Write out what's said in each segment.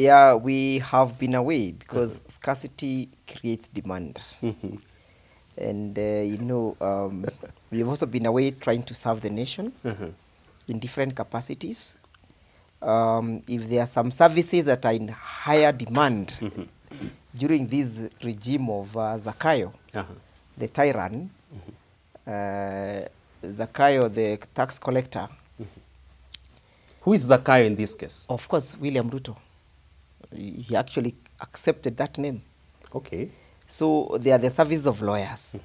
Yeah, we have been away because scarcity creates demand. And, we've also been away trying to serve the nation in different capacities. If there are some services that are in higher demand during this regime of Zakayo, the tyrant, Zakayo, the tax collector. Who is Zakayo in this case? Of course, William Ruto. He actually accepted that name. Okay. So they are the service of lawyers.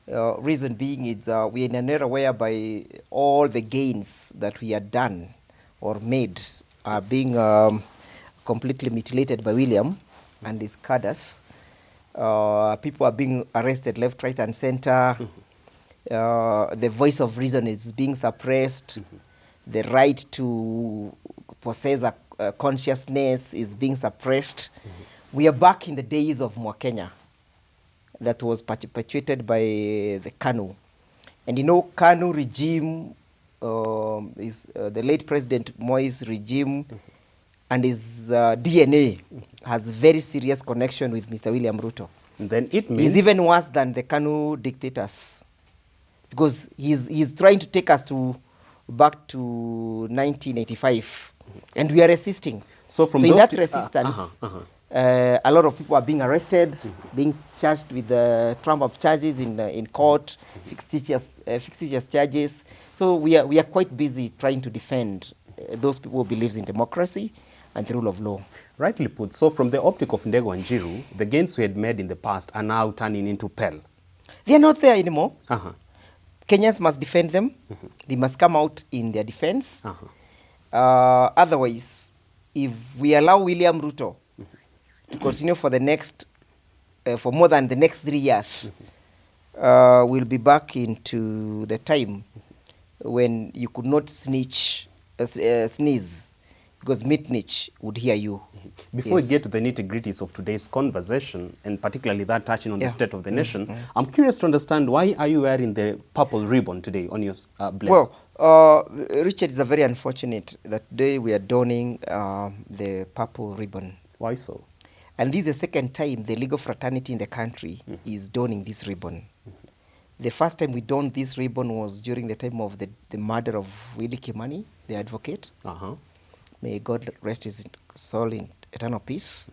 Reason being is we're in an era whereby all the gains that we had done or made are being completely mutilated by William and his cadres. People are being arrested left, right, and center. The voice of reason is being suppressed. The right to possess a consciousness is being suppressed. We are back in the days of Kenya that was perpetuated by the KANU. And KANU regime is the late President Moi's regime, and his DNA has very serious connection with Mr. William Ruto. And then it means... He's even worse than the KANU dictators, because he's trying to take us back to 1985, and we are resisting. So in that resistance, a lot of people are being arrested, being charged with the trump of charges in court, fictitious charges. So we are quite busy trying to defend those people who believes in democracy and the rule of law. Rightly put. So from the optic of Ndegwa and Njiru, the gains we had made in the past are now turning into Pell. They are not there anymore. Kenyans must defend them. They must come out in their defense. Otherwise, if we allow William Ruto to continue for the next, for more than the next 3 years, we'll be back into the time when you could not sneeze, because Mitnick would hear you. Before we get to the nitty-gritties of today's conversation, and particularly that touching on the state of the nation, I'm curious to understand, why are you wearing the purple ribbon today on your blazer? Well, Richard, it's a very unfortunate that today we are donning the purple ribbon. Why so? And this is the second time the legal fraternity in the country is donning this ribbon. The first time we donned this ribbon was during the time of the murder of Willie Kimani, the advocate. May God rest his soul in eternal peace.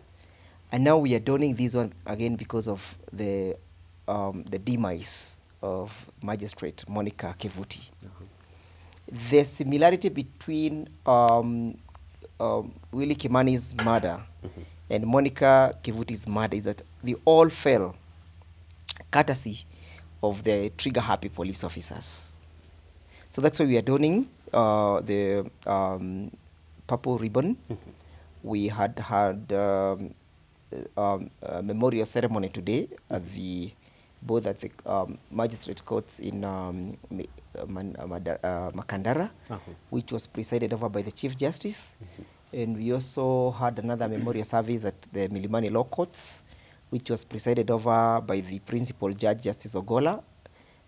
And now we are donning this one again because of the demise of Magistrate Monica Kivuti. The similarity between Willie Kimani's murder and Monica Kivuti's murder is that they all fell courtesy of the trigger-happy police officers. So that's why we are donning the purple ribbon. We had a memorial ceremony today at both at the magistrate courts in Makandara, which was presided over by the Chief Justice. And we also had another memorial service at the Milimani Law Courts, which was presided over by the Principal Judge, Justice Ogola,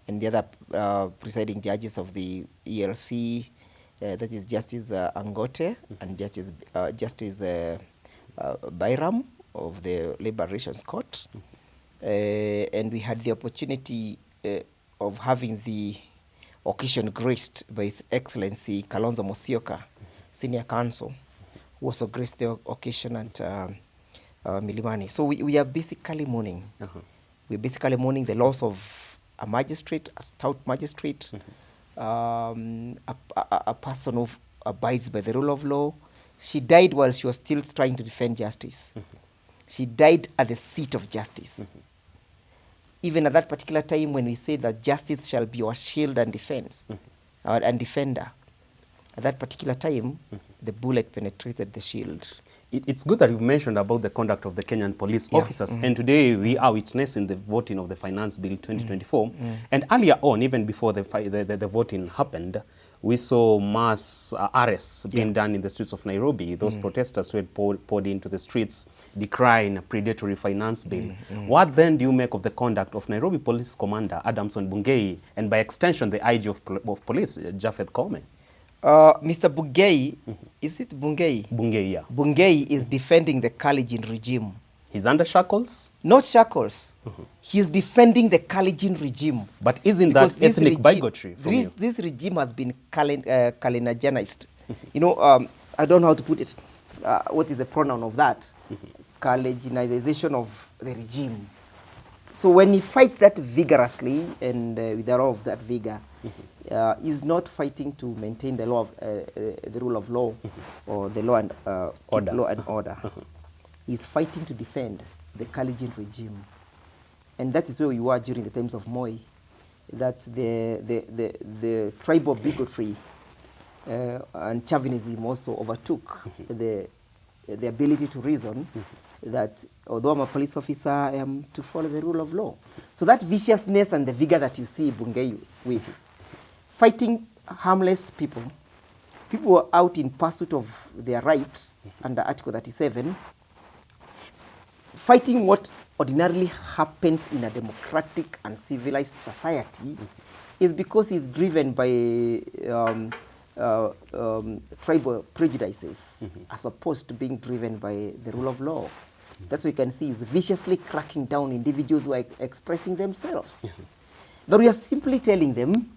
and the other presiding judges of the ELC, that is Justice Angote and Justice Bairam of the Labor Relations Court. And we had the opportunity of having the occasion graced by His Excellency Kalonzo Musyoka, Senior Counsel, who also graced the occasion at Milimani. So we are basically mourning. We're basically mourning the loss of a magistrate, a stout magistrate, a person who abides by the rule of law. She died while she was still trying to defend justice. She died at the seat of justice. Even at that particular time when we say that justice shall be our shield and defense, and defender, at that particular time, the bullet penetrated the shield. It's good that you've mentioned about the conduct of the Kenyan police officers. And today we are witnessing the voting of the Finance Bill 2024. And earlier on, even before the voting happened, we saw mass arrests being done in the streets of Nairobi. Those protesters who had poured into the streets decrying a predatory finance bill. What then do you make of the conduct of Nairobi Police Commander Adamson Bungei, and by extension the IG of police, Japhet Koome? Mr. Bungei, is it Bungei? Bungei, yeah. Bungei is defending the Kalenjin regime. He's under shackles? Not shackles. He's defending the Kalenjin regime. But isn't that ethnic bigotry from you? This regime has been Kalenjinized. You know, I don't know how to put it. What is the pronoun of that? Kalenjinization of the regime. So when he fights that vigorously and with a lot of that vigor, he's not fighting to maintain the law of, the rule of law or the law and order. He's fighting to defend the Kalenjin regime, and that is where we were during the times of Moi. That the tribal bigotry and chauvinism also overtook the ability to reason that although I'm a police officer, I am to follow the rule of law. So that viciousness and the vigor that you see Bungei with, fighting harmless people, people were out in pursuit of their right under Article 37, fighting what ordinarily happens in a democratic and civilized society is because he's driven by tribal prejudices as opposed to being driven by the rule of law. That's what you can see is viciously cracking down individuals who are expressing themselves. But we are simply telling them,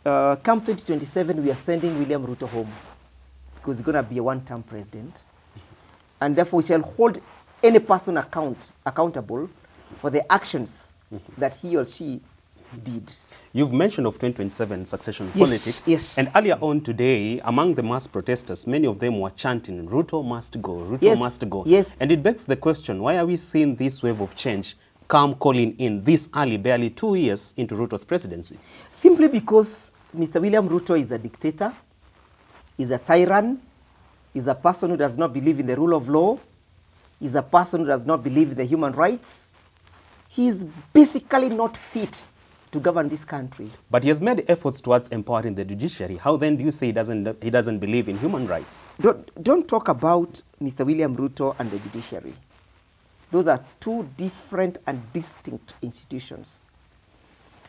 come 2027, we are sending William Ruto home because he's going to be a one-term president. And therefore, we shall hold any person accountable for the actions that he or she did. You've mentioned of 2027 succession politics. Yes. And earlier on today, among the mass protesters, many of them were chanting, Ruto must go, Ruto must go. Yes. And it begs the question, why are we seeing this wave of change come calling in this early, barely 2 years into Ruto's presidency? Simply because Mr. William Ruto is a dictator, is a tyrant, is a person who does not believe in the rule of law, is a person who does not believe in the human rights. He is basically not fit to govern this country. But he has made efforts towards empowering the judiciary. How then do you say he doesn't believe in human rights? Don't talk about Mr. William Ruto and the judiciary. Those are two different and distinct institutions.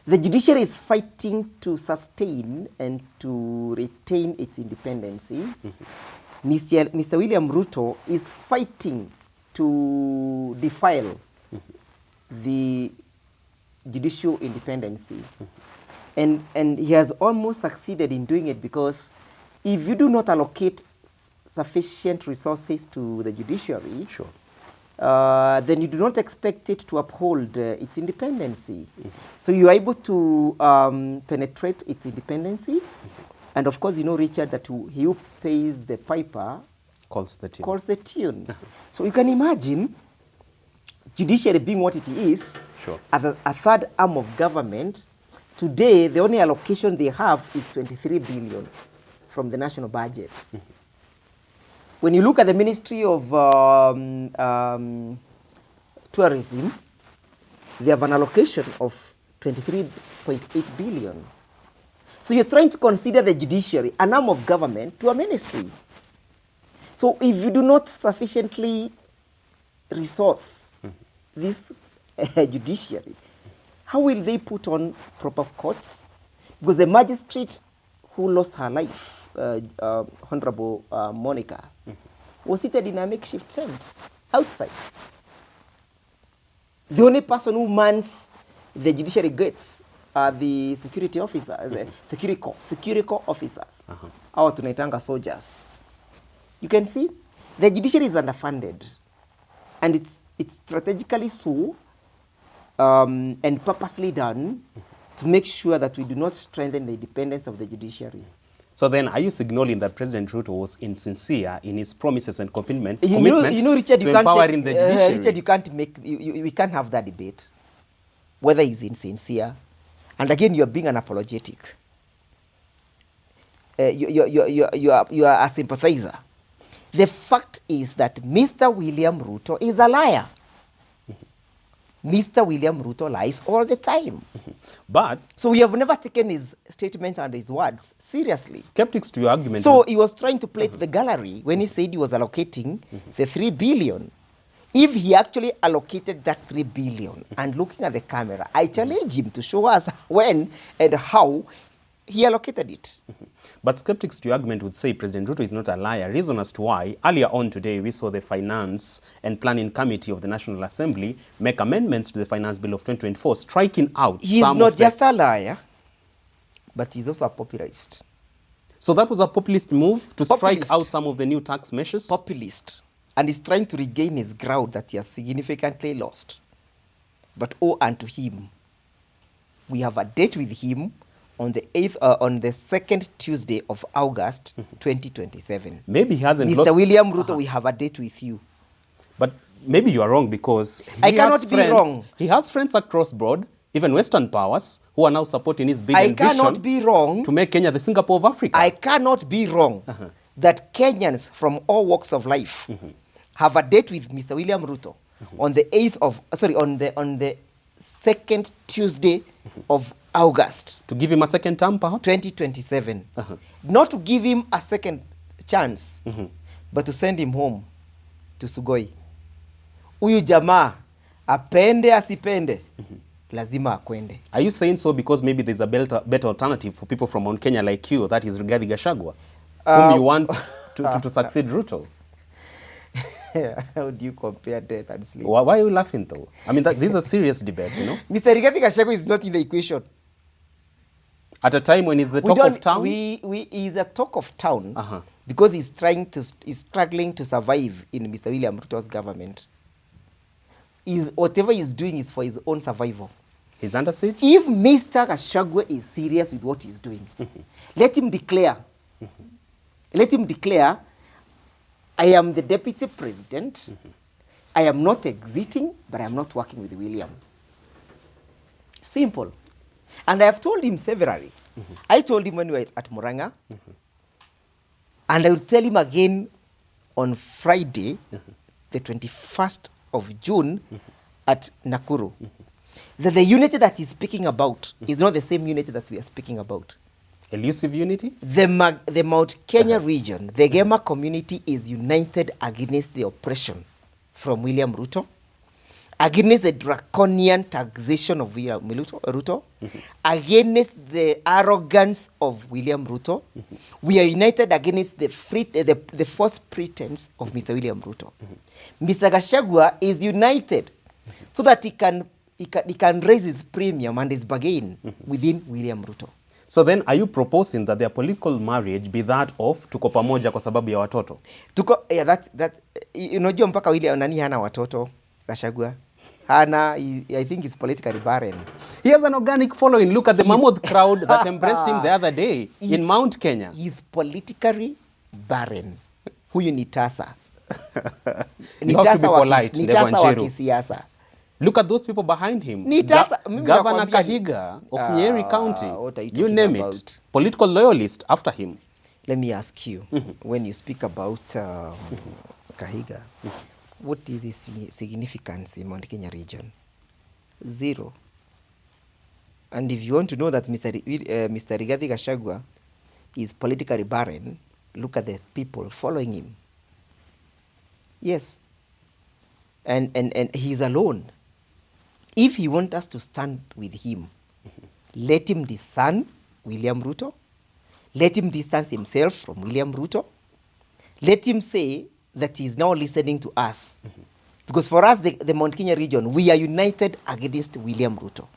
The judiciary is fighting to sustain and to retain its independency. Mr. William Ruto is fighting to defile the judicial independency. And he has almost succeeded in doing it because if you do not allocate sufficient resources to the judiciary, then you do not expect it to uphold its independency. So you are able to penetrate its independency. And of course, you know, Richard, that he who pays the piper calls the tune. Calls the tune. So you can imagine judiciary being what it is, as a third arm of government. Today, the only allocation they have is 23 billion from the national budget. When you look at the Ministry of Tourism, they have an allocation of 23.8 billion. So you're trying to consider the judiciary an arm of government to a ministry. So if you do not sufficiently resource this judiciary, how will they put on proper courts? Because the magistrate who lost her life, Honorable Monica, was seated in a makeshift tent outside. The only person who mans the judiciary gates are the security officers, the security corps officers, our tunaitanga soldiers. You can see the judiciary is underfunded, and it's strategically so and purposely done to make sure that we do not strengthen the independence of the judiciary. So then, are you signaling that President Ruto was insincere in his promises and commitment Richard, to empowering the judiciary? Richard, you can't make, we can't have that debate, whether he's insincere. And again, you're being unapologetic. You are a sympathizer. The fact is that Mr. William Ruto is a liar. Mr. William Ruto lies all the time. But so we have never taken his statements and his words seriously. Skeptics to your argument. So he was trying to play to the gallery when he said he was allocating the 3 billion. If he actually allocated that 3 billion and looking at the camera, I challenge him to show us when and how He allocated it. But skeptics to your argument would say President Ruto is not a liar. Reason as to why. Earlier on today, we saw the Finance and Planning Committee of the National Assembly make amendments to the Finance Bill of 2024, striking out He's some not of just a liar, but he's also a populist. So that was a populist move to strike Populist. out some of the new tax measures? Populist. And he's trying to regain his ground that he has significantly lost. But oh, unto him, we have a date with him on the 8th, on the second Tuesday of August, 2027. Maybe he hasn't Mr. lost... William Ruto, we have a date with you. But maybe you are wrong because I cannot be wrong. He has friends across board, even Western powers, who are now supporting his big I ambition cannot be wrong. to make Kenya the Singapore of Africa. I cannot be wrong that Kenyans from all walks of life have a date with Mr. William Ruto on the 8th of, on the second Tuesday of August. To give him a second term, perhaps? 2027. Not to give him a second chance, but to send him home to Sugoi. Huyu jamaa, apende asipende, lazima akwende. Are you saying so because maybe there's a better alternative for people from Mount Kenya like you, that is Rigathi Gachagua, whom you want to succeed Ruto? How do you compare death and sleep? Why are you laughing though? I mean, this is a serious debate, you know? Mr. Rigathi Gachagua is not in the equation. At a time when he's the talk of town? He's a talk of town because he's struggling to survive in Mr. William Ruto's government. Whatever he's doing is for his own survival. He's under siege? If Mr. Gachagua is serious with what he's doing, let him declare. Let him declare, I am the deputy president. I am not exiting, but I am not working with William. Simple. And I have told him severally. I told him when we were at Muranga, and I will tell him again on Friday, the 21st of June, at Nakuru, that the unity that he's speaking about is not the same unity that we are speaking about. Elusive unity? The Mount Kenya region, the Gema community is united against the oppression from William Ruto, against the draconian taxation of William Ruto, against the arrogance of William Ruto. We are united against the false pretense of Mr. William Ruto. Mr. Gachagua is united so that he can raise his premium and his bargain within William Ruto. So then, are you proposing that their political marriage be that of tuko pamoja kwa sababu ya watoto? Unajua mpaka William nani hana watoto Gachagua? Hana, I think he's politically barren. He has an organic following. Look at the mammoth crowd that embraced him the other day in Mount Kenya. He's politically barren. Huyu ni tasa. You have to be polite, ni tasa wa kisiasa. Look at those people behind him. Governor Kega of Nyeri County. You name it. Political loyalist after him. Let me ask you, when you speak about Kahiga, what is his significance in Mount Kenya region? Zero. And if you want to know that Mr. Rigathi Gachagua is politically barren, look at the people following him. Yes. And he's alone. If he wants us to stand with him, let him discern William Ruto. Let him distance himself from William Ruto. Let him say that he is now listening to us. Because for us, the Mount Kenya region, we are united against William Ruto.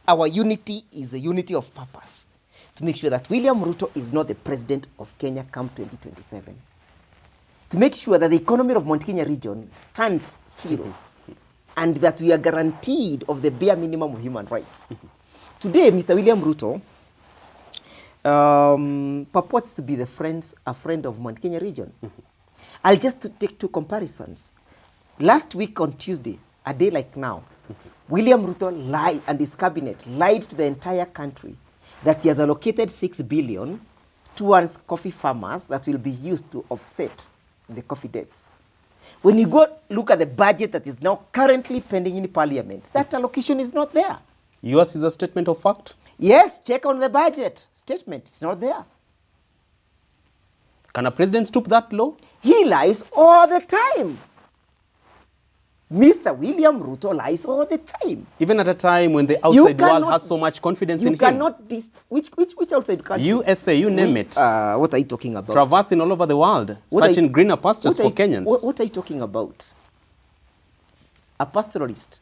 Our unity is a unity of purpose to make sure that William Ruto is not the president of Kenya come 2027. To make sure that the economy of Mount Kenya region stands still and that we are guaranteed of the bare minimum of human rights. Today, Mr. William Ruto purports to be a friend of Mount Kenya region. I'll just take two comparisons. Last week on Tuesday, a day like now, William Ruto lied and his cabinet lied to the entire country that he has allocated 6 billion towards coffee farmers that will be used to offset the coffee debts. When you go look at the budget that is now currently pending in Parliament, that allocation is not there. Yours is a statement of fact? Yes, check on the budget statement. It's not there. Can a president stoop that low? He lies all the time. Mr. William Ruto lies all the time. Even at a time when the outside world has so much confidence in him. You cannot which outside country? USA, you name it. What are you talking about? Traversing all over the world, searching greener pastures for Kenyans. What are you talking about? A pastoralist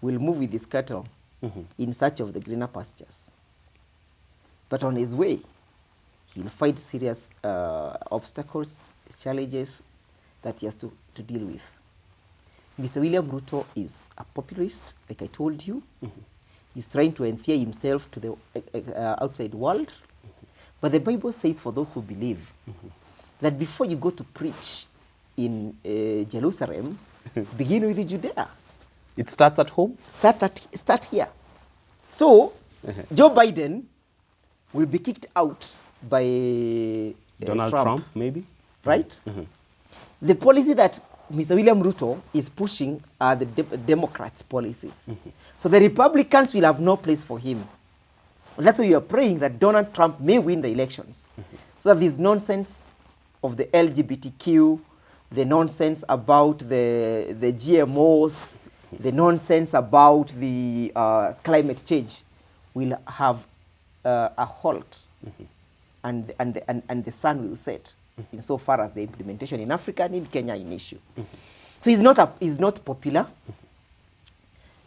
will move with his cattle in search of the greener pastures. But on his way, he'll find serious obstacles, challenges that he has to deal with. Mr. William Ruto is a populist, like I told you. He's trying to endear himself to the outside world. But the Bible says, for those who believe, that before you go to preach in Jerusalem, begin with Judea. It starts at home? Start here. So, Joe Biden will be kicked out by Donald Trump, maybe? Right? The policy that Mr. William Ruto is pushing are the Democrats' policies. So the Republicans will have no place for him. And that's why you are praying that Donald Trump may win the elections. So that this nonsense of the LGBTQ, the nonsense about the GMOs, the nonsense about the climate change will have a halt, and the sun will set. Insofar as the implementation in Africa and in Kenya in issue. So he's not popular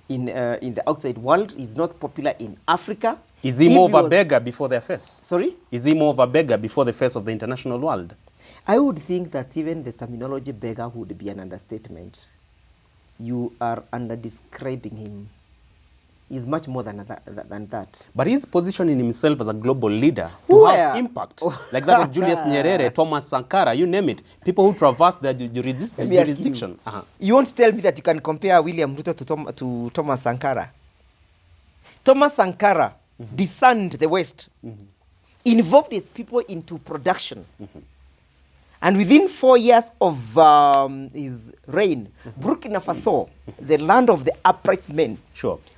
in the outside world. He's not popular in Africa. Is he more of a beggar before their face? Sorry? Is he more of a beggar before the face of the international world? I would think that even the terminology beggar would be an understatement. You are under-describing him. He's much more than that. But he's positioning himself as a global leader to have impact, like that of Julius Nyerere, Thomas Sankara, you name it. People who traverse their jurisdiction. You won't tell me that you can compare William Ruto to Thomas Sankara. Thomas Sankara discerned the West, involved his people into production. And within 4 years of his reign, Burkina Faso, the land of the upright men,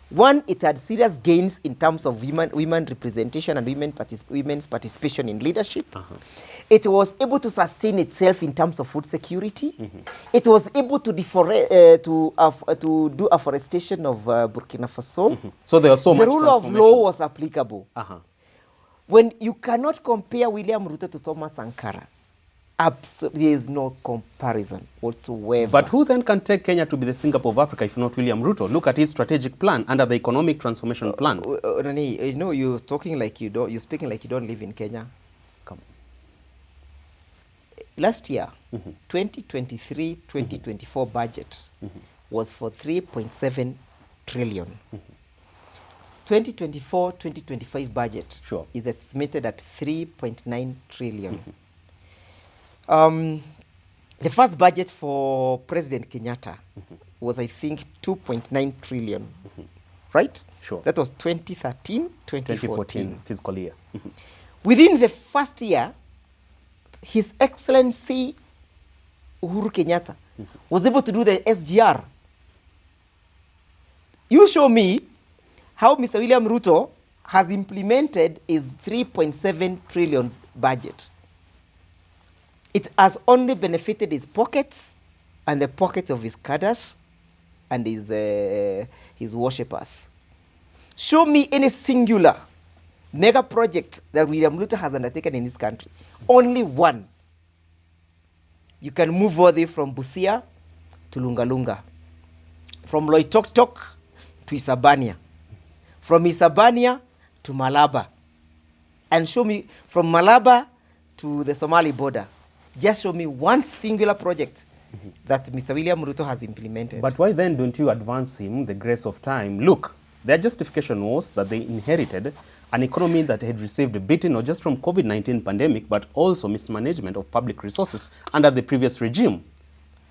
one, it had serious gains in terms of women representation and women's participation in leadership. It was able to sustain itself in terms of food security. It was able to do afforestation of Burkina Faso. So there was so much transformation. The rule of law was applicable. When you cannot compare William Ruto to Thomas Sankara, absolutely, there is no comparison whatsoever. But who then can take Kenya to be the Singapore of Africa if not William Ruto? Look at his strategic plan under the economic transformation plan. Nani, you know, you're speaking like you don't live in Kenya. Come. Last year, 2023-2024 budget was for 3.7 trillion. 2024-2025 budget is estimated at 3.9 trillion. The first budget for President Kenyatta was, I think, 2.9 trillion, right? That was 2013-2014 fiscal year. Within the first year, His Excellency Uhuru Kenyatta was able to do the SGR. You show me how Mr. William Ruto has implemented his 3.7 trillion budget. It has only benefited his pockets and the pockets of his cadres and his worshippers. Show me any singular mega project that William Ruto has undertaken in this country. Only one. You can move all the way from Busia to Lungalunga, from Loitoktok to Isabania, from Isabania to Malaba, and show me from Malaba to the Somali border. Just show me one singular project that Mr. William Ruto has implemented. But why then don't you advance him the grace of time? Look, their justification was that they inherited an economy that had received a beating not just from COVID-19 pandemic, but also mismanagement of public resources under the previous regime.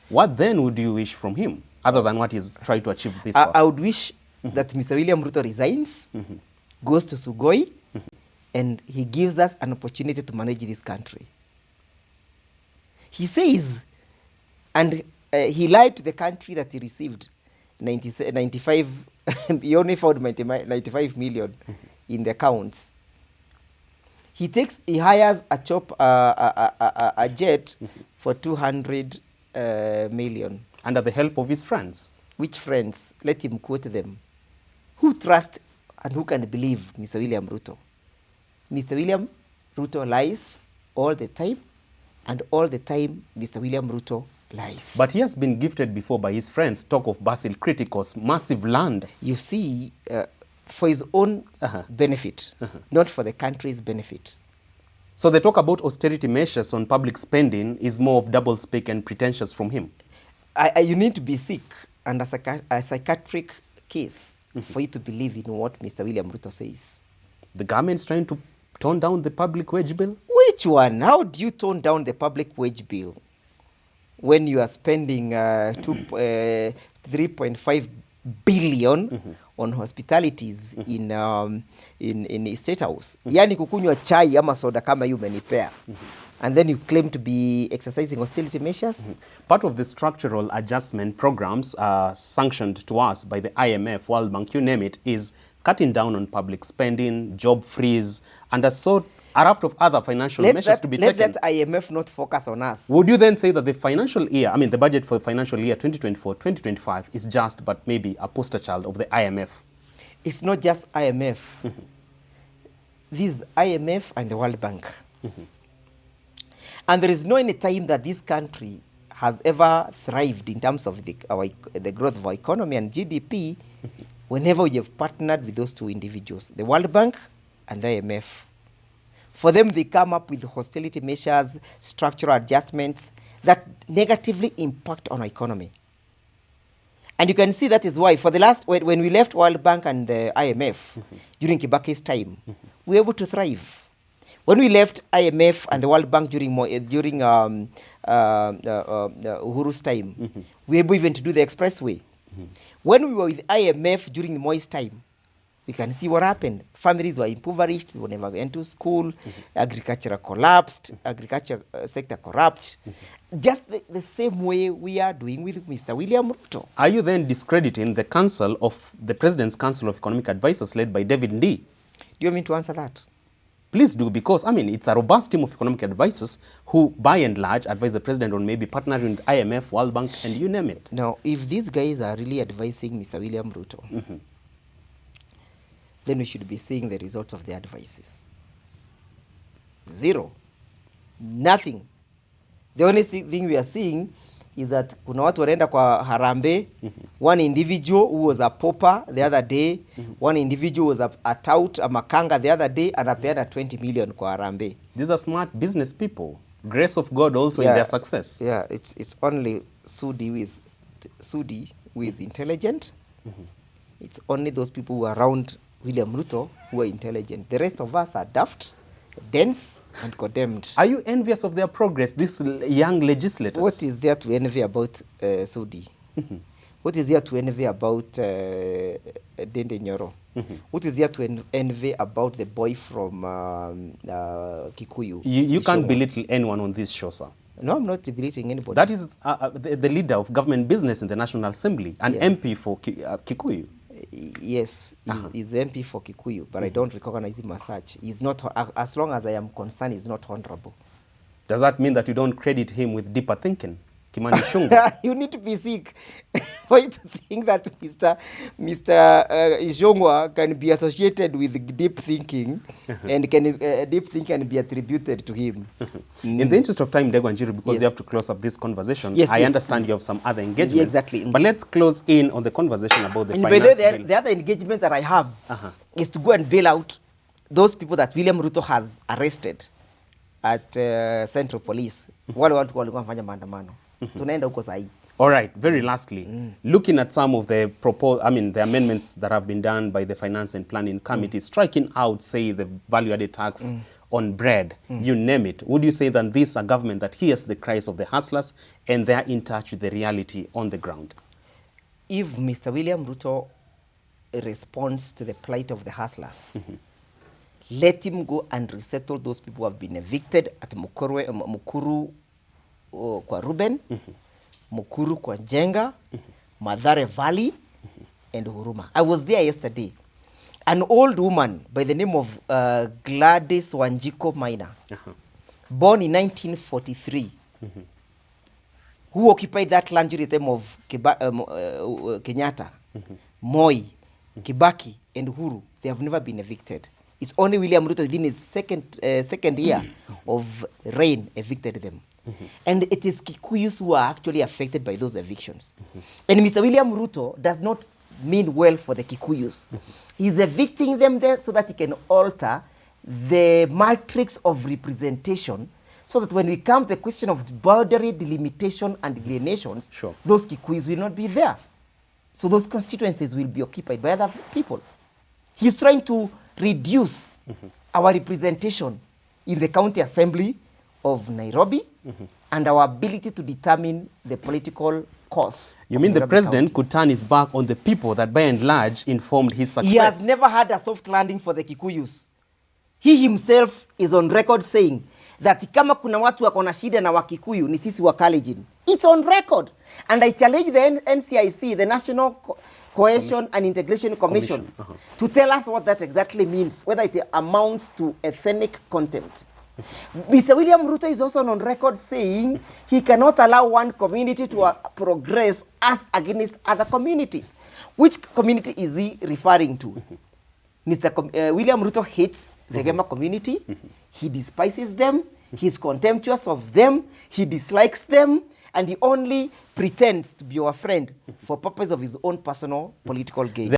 What then would you wish from him, other than what he's tried to achieve this far? I would wish that Mr. William Ruto resigns, goes to Sugoi, and he gives us an opportunity to manage this country. He says, and he lied to the country that he received 95, he only found 95 million in the accounts. He hires a jet for 200 million. Under the help of his friends. Which friends? Let him quote them. Who trust and who can believe Mr. William Ruto? Mr. William Ruto lies all the time, and all the time Mr. William Ruto lies. But he has been gifted before by his friends, talk of Basil Criticus, massive land. You see, for his own benefit, not for the country's benefit. So the talk about austerity measures on public spending is more of double speak and pretentious from him. You need to be sick and a psychiatric case for you to believe in what Mr. William Ruto says. The government's trying to tone down the public wage bill? Which one? How do you tone down the public wage bill when you are spending 3.5 billion on hospitalities in State House? Yani kukunywa chai ama soda kama you umenipea. And then you claim to be exercising austerity measures? Part of the structural adjustment programs sanctioned to us by the IMF, World Bank, you name it, is cutting down on public spending, job freeze, and a raft of other financial measures to be taken. Let that IMF not focus on us. Would you then say that the financial year, I mean the budget for financial year 2024-2025 is just but maybe a poster child of the IMF? It's not just IMF. This is IMF and the World Bank. And there is no any time that this country has ever thrived in terms of the growth of our economy and GDP whenever we have partnered with those two individuals, the World Bank and the IMF. For them, they come up with hostility measures, structural adjustments that negatively impact on our economy. And you can see that is why for the last, when we left World Bank and the IMF during Kibaki's time, we were able to thrive. When we left IMF and the World Bank during Uhuru's time, we were able even to do the expressway. When we were with IMF during Moi's time, we can see what happened. Families were impoverished, people never went to school, agriculture collapsed, agriculture sector corrupt. Just the same way we are doing with Mr. William Ruto. Are you then discrediting the council of the President's Council of Economic Advisors led by David Ndii? Do you want me to answer that? Please do, because, I mean, it's a robust team of economic advisors who, by and large, advise the president on maybe partnering with IMF, World Bank, and you name it. Now, if these guys are really advising Mr. William Ruto, then we should be seeing the results of their advices. Zero. Nothing. The only thing we are seeing is that kuna watu wanaenda kwa Harambee. One individual who was a pauper the other day, one individual was a tout, a makanga the other day, anapeana 20 million kwa Harambee. These are smart business people. Grace of God also in their success. Yeah, it's only Sudi who is intelligent. It's only those people who are around William Ruto who are intelligent. The rest of us are daft, dense, and condemned. Are you envious of their progress, these young legislators? What is there to envy about Sudi? What is there to envy about Dende Nyoro? What is there to envy about the boy from Kikuyu? You can't belittle anyone on this show, sir. No, I'm not belittling anybody. That is the leader of government business in the National Assembly, an MP for Kikuyu. Yes, he's MP for Kikuyu, but I don't recognize him as such. He's not, as long as I am concerned, he's not honorable. Does that mean that you don't credit him with deeper thinking? Kimani Shunga. You need to be sick for you to think that Mr. Ishongwa can be associated with deep thinking and can deep thinking can be attributed to him. In the interest of time, Ndegwa Njiru, because you have to close up this conversation, I understand you have some other engagements. Exactly. But let's close in on the conversation about the finance bill. The other engagements that I have is to go and bail out those people that William Ruto has arrested at Central Police. Wale watu walikuwa wanafanya maandamano. Tunaenda huko sahi. All right, very lastly, looking at some of the the amendments that have been done by the Finance and Planning Committee, striking out, say, the value-added tax on bread, you name it, would you say that this is a government that hears the cries of the hustlers and they're in touch with the reality on the ground? If Mr. William Ruto responds to the plight of the hustlers, let him go and resettle those people who have been evicted at Mukuru kwa Ruben, Mukuru kwa Jenga, Mathare Valley, and Huruma. I was there yesterday. An old woman by the name of Gladys Wanjiko Maina, born in 1943, who occupied that land during the time of Kenyatta, Moi, Kibaki, and Uhuru, they have never been evicted. It's only William Ruto within his second year of reign evicted them. And it is Kikuyus who are actually affected by those evictions. And Mr. William Ruto does not mean well for the Kikuyus. He's evicting them there so that he can alter the matrix of representation, so that when we come to the question of boundary delimitation and delineations, those Kikuyus will not be there. So those constituencies will be occupied by other people. He's trying to reduce our representation in the county assembly of Nairobi and our ability to determine the political course. You mean the Nairobi president County. could turn his back on the people that by and large informed his success? He has never had a soft landing for the Kikuyus. He himself is on record saying that kama kuna watu wako na shida na Wakikuyu ni sisi Wakalenjin. It's on record. And I challenge the NCIC, the National Cohesion and Integration Commission, to tell us what that exactly means, whether it amounts to ethnic contempt. Mr. William Ruto is also on record saying he cannot allow one community to progress as against other communities. Which community is he referring to? William Ruto hates the Gema community. He despises them. He's contemptuous of them. He dislikes them. And he only pretends to be our friend for purpose of his own personal political gain.